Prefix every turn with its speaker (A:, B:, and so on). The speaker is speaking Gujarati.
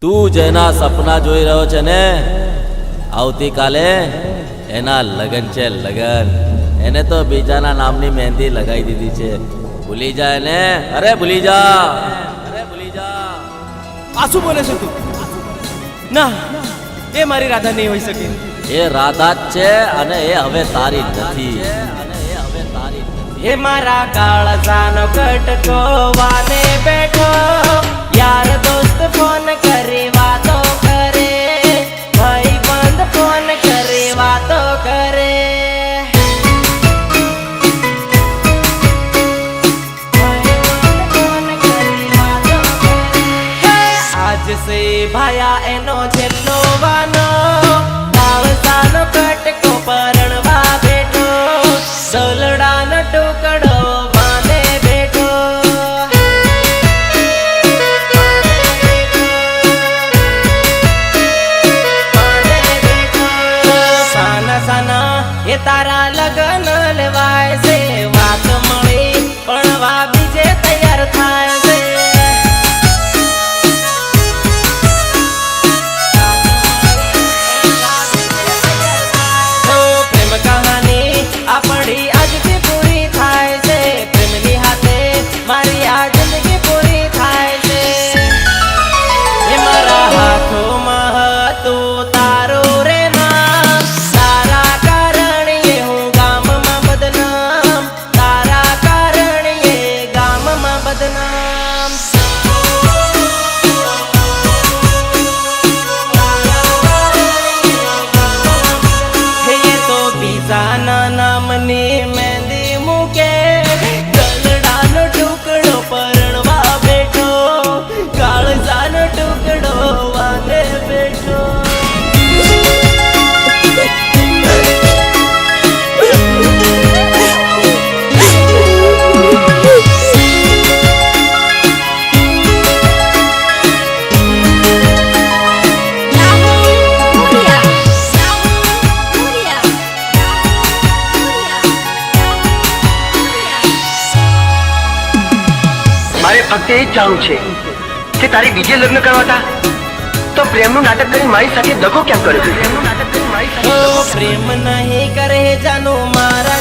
A: તું જેના સપના જોઈ રહ્યો છે ને, આવતીકાલે એના લગન છે, લગન. એને તો બીજાના નામની મહેંદી લગાવી દીધી છે. ભૂલી જાય ને, અરે ભૂલી જા, અરે ભૂલી જા.
B: આ શું બોલે છે તું? ના, એ મારી રાધા નહીં હોઈ શકે.
A: એ રાધા જ છે અને એ હવે તારી નથી.
B: એ મારા કાળજાનો કટકો વાને બેઠો, યાર દોસ્ત ફોન કરી વાતો કરે, ભાઈ બંધ ફોન કરી વાતો કરે. આજ સે ભાયા એનો છેલ્લો વાનો, કાળજાનો કટકો પરણવા બેઠો, દોલડાનો ટુકડો વાને બેઠો. સાના સાના એ તારા લગન લેવાય છે, વાત મળી પણ વા બીજે તૈયાર થાય છે. પ્રેમ કહાની આપણી આજથી પૂરી થાય છે, પ્રેમની હાથે મારી આ જિંદગી પૂરી થાય છે. એ મારા હાથોમાં હતું તારું રે નામ, તારા કારણે હું ગામમાં બદનામ, તારા કારણે ગામમાં બદનામ. હે તો બીજાના નામની મહેંદી મૂકે, દલડાનો ટુકડો પરણવા બેઠો, કાળજાનો ટુકડો વાને બેઠો.
C: મારે ફક્ત એ જ જાણવું છે કે તારે બીજે લગ્ન કરવા હતા તો પ્રેમનું નાટક કરી મારી સાથે દગો કેમ કર્યો?
B: પ્રેમ નહીં કરે જાનું મારા